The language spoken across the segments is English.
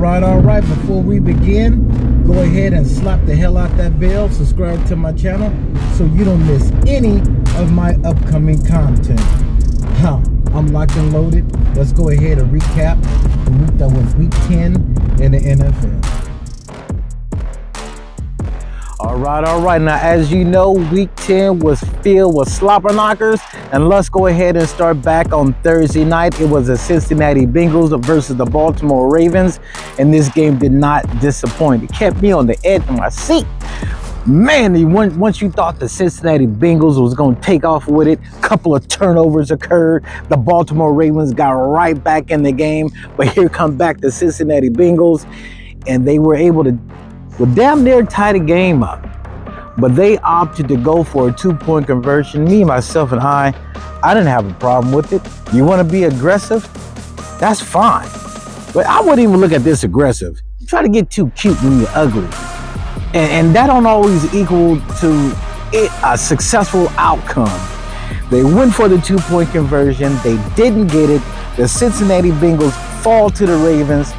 All right. Before we begin, go ahead and slap the hell out that bell. Subscribe to my channel so you don't miss any of my upcoming content. I'm locked and loaded. Let's go ahead and recap the week that was week 10 in the NFL. All right. Now, as you know, week 10 was filled with slobber knockers. And let's go ahead and start back on Thursday night. It was the Cincinnati Bengals versus the Baltimore Ravens. And this game did not disappoint. It kept me on the edge of my seat. Man, once you thought the Cincinnati Bengals was going to take off with it, a couple of turnovers occurred. The Baltimore Ravens got right back in the game. But here come back the Cincinnati Bengals. And they were able to damn near tie the game up. But they opted to go for a 2-point conversion. Me, myself, and I didn't have a problem with it. You want to be aggressive? That's fine. But I wouldn't even look at this aggressive. You try to get too cute when you're ugly. And that don't always equal to a successful outcome. They went for the 2-point conversion. They didn't get it. The Cincinnati Bengals fall to the Ravens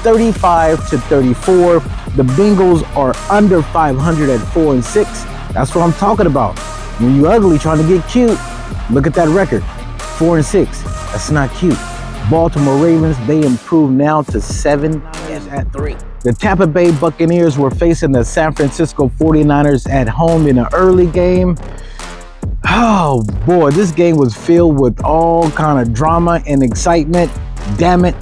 35-34. The Bengals are under 500 at 4-6. That's what I'm talking about. When you ugly trying to get cute, look at that record. 4-6. That's not cute. Baltimore Ravens, they improved now to 7-3. The Tampa Bay Buccaneers were facing the San Francisco 49ers at home in an early game. Oh boy, this game was filled with all kind of drama and excitement. Damn it.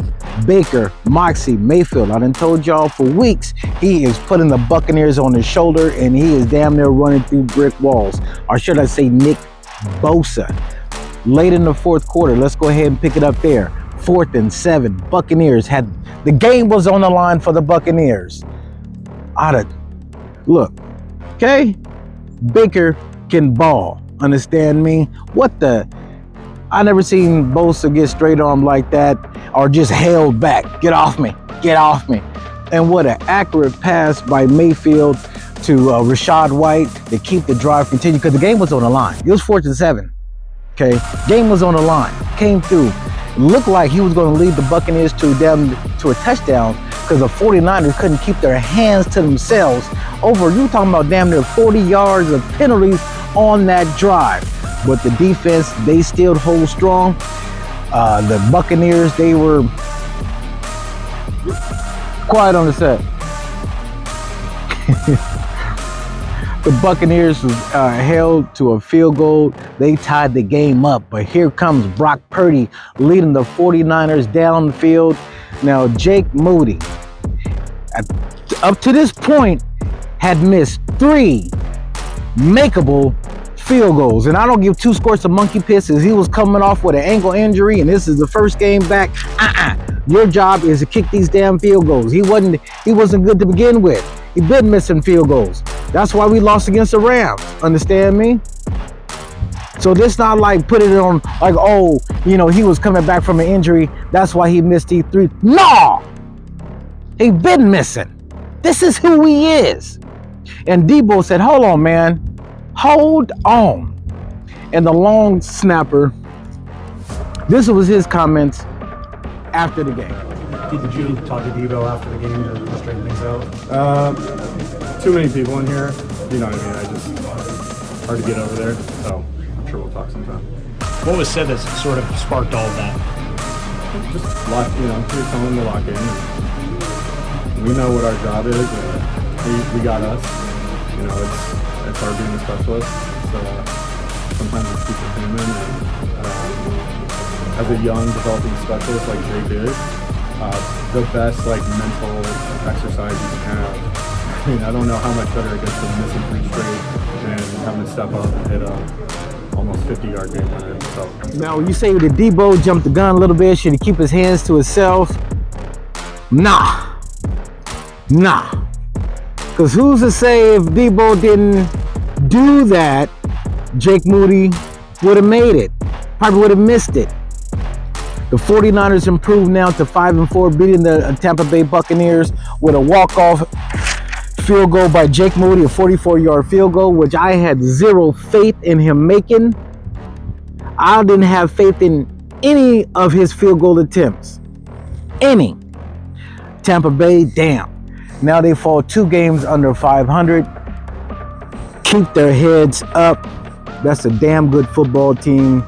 Baker, Moxie, Mayfield, I done told y'all for weeks, he is putting the Buccaneers on his shoulder and he is damn near running through brick walls. Or should I say Nick Bosa. Late in the fourth quarter, let's go ahead and pick it up there. 4th and 7, Buccaneers had, the game was on the line for the Buccaneers. Look, okay? Baker can ball, understand me? What the? I never seen Bosa get straight arm like that or just held back. Get off me. Get off me. And what an accurate pass by Mayfield to Rachaad White to keep the drive continued because the game was on the line. It was 4th and 7. Okay, game was on the line. Came through. It looked like he was going to lead the Buccaneers to a touchdown because the 49ers couldn't keep their hands to themselves. You talking about damn near 40 yards of penalties on that drive. But the defense, they still hold strong. The Buccaneers, they were quiet on the set. The Buccaneers was held to a field goal. They tied the game up. But here comes Brock Purdy leading the 49ers down the field. Now, Jake Moody, up to this point, had missed 3 makeable field goals, and I don't give 2 squirts of monkey piss as he was coming off with an ankle injury and this is the first game back. Your job is to kick these damn field goals. He wasn't good to begin with. He's been missing field goals. That's why we lost against the Rams. Understand me? So this not like putting it on like, oh, you know, he was coming back from an injury. That's why he missed these 3. No! He been missing. This is who he is. And Debo said, hold on, man. Hold on. And the long snapper, this was his comments after the game. Did you talk to Debo after the game to straighten things out? Too many people in here. You know what I mean? Hard to get over there. So I'm sure we'll talk sometime. What was said that sort of sparked all of that? Just lock, you know, you're telling them to lock in. We know what our job is. We got us. You know, it's hard being a specialist. So sometimes it's super human. And as a young developing specialist like Jake is, the best like mental exercise you can have. I mean, I don't know how much better it gets than missing 3 straight and having to step up and hit a almost 50-yard game winner. So now you say that Debo jumped the gun a little bit, should he keep his hands to himself? Nah. Because who's to say if Debo didn't do that, Jake Moody would have made it. Probably would have missed it. The 49ers improved now to 5-4, beating the Tampa Bay Buccaneers with a walk-off field goal by Jake Moody, a 44-yard field goal, which I had zero faith in him making. I didn't have faith in any of his field goal attempts. Any. Tampa Bay, damn. Now they fall 2 games under 500. Keep their heads up. That's a damn good football team.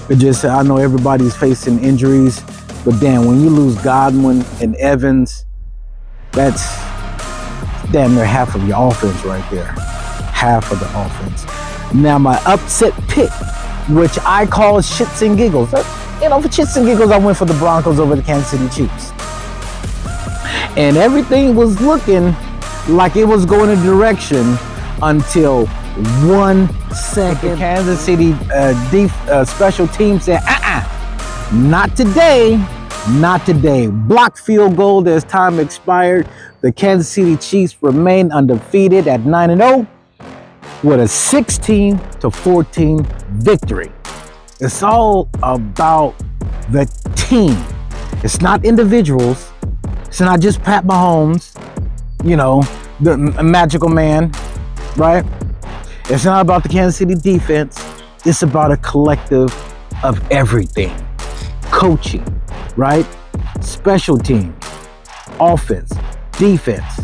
I know everybody's facing injuries, but damn, when you lose Godwin and Evans, that's damn near half of your offense right there. Half of the offense. Now my upset pick, which I call shits and giggles. You know, for shits and giggles, I went for the Broncos over the Kansas City Chiefs. And everything was looking like it was going a direction until 1 second. The Kansas City special team said, not today, not today. Blocked field goal as time expired. The Kansas City Chiefs remain undefeated at 9-0 with a 16-14 victory. It's all about the team. It's not individuals. It's not just Pat Mahomes, you know, the magical man, right? It's not about the Kansas City defense. It's about a collective of everything. Coaching, right? Special teams, offense, defense,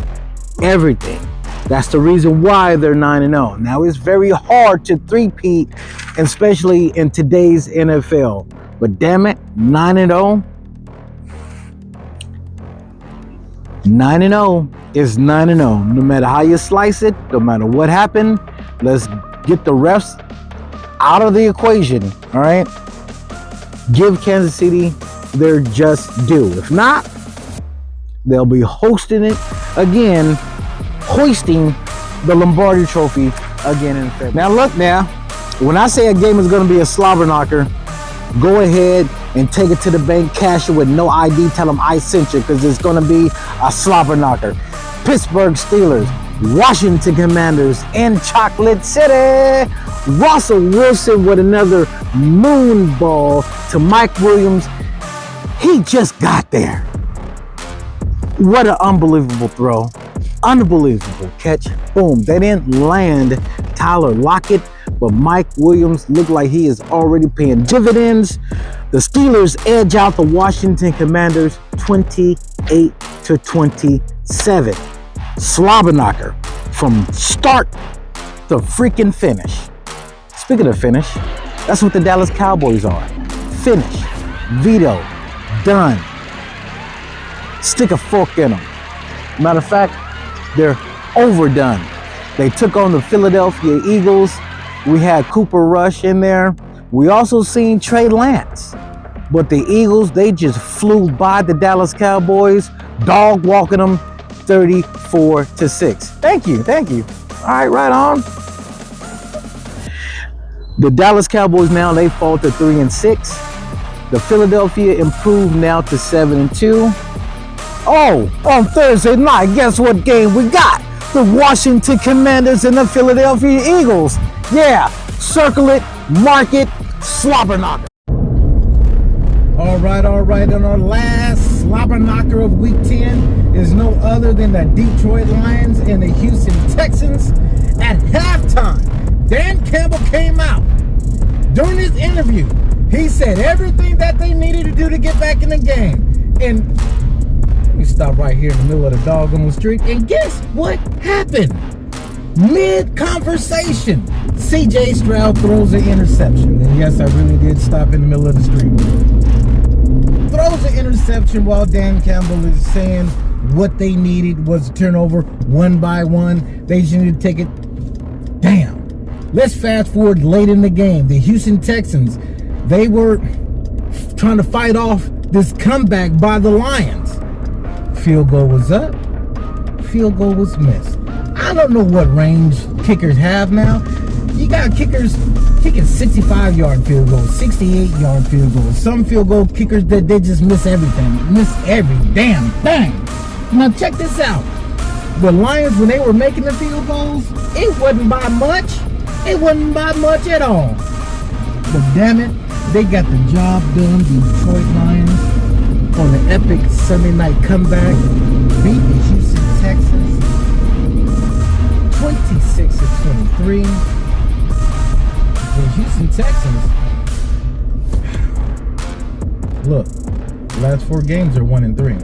everything. That's the reason why they're 9-0. Now, it's very hard to three-peat, especially in today's NFL. But damn it, 9-0. 9-0 is 9-0. No matter how you slice it, no matter what happened, let's get the refs out of the equation, all right? Give Kansas City their just due. If not, they'll be hosting it again, hoisting the Lombardi Trophy again in February. Now look now, when I say a game is going to be a slobber knocker, go ahead and take it to the bank, cash it with no ID, tell them I sent you, because it's going to be a slobber knocker. Pittsburgh Steelers, Washington Commanders in Chocolate City. Russell Wilson with another moon ball to Mike Williams. He just got there. What an unbelievable throw. Unbelievable catch. Boom. They didn't land Tyler Lockett, but Mike Williams looked like he is already paying dividends. The Steelers edge out the Washington Commanders 28-27. Slobber knocker from start to freaking finish. Speaking of finish, that's what the Dallas Cowboys are. Finish. Veto. Done. Stick a fork in them. Matter of fact, they're overdone. They took on the Philadelphia Eagles. We had Cooper Rush in there. We also seen Trey Lance. But the Eagles, they just flew by the Dallas Cowboys, dog walking them 34-6. Thank you. All right, right on. The Dallas Cowboys now, they fall to 3-6. The Philadelphia improved now to 7-2. Oh, on Thursday night, guess what game we got? The Washington Commanders and the Philadelphia Eagles. Yeah, circle it, mark it, slobber knocker. All right. And our last slobber knocker of Week 10 is no other than the Detroit Lions and the Houston Texans. At halftime, Dan Campbell came out. During his interview, he said everything that they needed to do to get back in the game. And we stop right here in the middle of the doggone street. And guess what happened? Mid-conversation, C.J. Stroud throws an interception. And yes, I really did stop in the middle of the street. Throws an interception while Dan Campbell is saying what they needed was a turnover one by one. They just needed to take it. Damn. Let's fast forward late in the game. The Houston Texans, they were trying to fight off this comeback by the Lions. Field goal was up. Field goal was missed. I don't know what range kickers have now. You got kickers kicking 65-yard field goals, 68-yard field goals. Some field goal kickers that they just miss everything. Miss every damn thing. Now check this out. The Lions, when they were making the field goals, it wasn't by much. It wasn't by much at all. But damn it, they got the job done. The Detroit Lions on the epic Sunday night comeback beat the Houston Texans 26-23. The Houston Texans, look, the last 4 games are 1-3.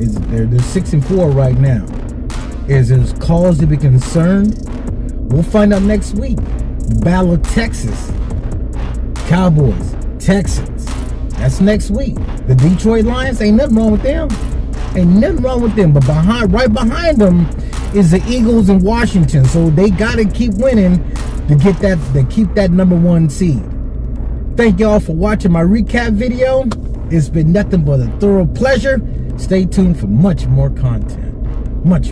They're 6-4 right now. Is there's cause to be concerned? We'll find out next week. The Battle of Texas. Cowboys, Texans. That's next week. The Detroit Lions, ain't nothing wrong with them. Ain't nothing wrong with them. But right behind them is the Eagles in Washington. So they gotta keep winning to keep that #1 seed. Thank y'all for watching my recap video. It's been nothing but a thorough pleasure. Stay tuned for much more content. Much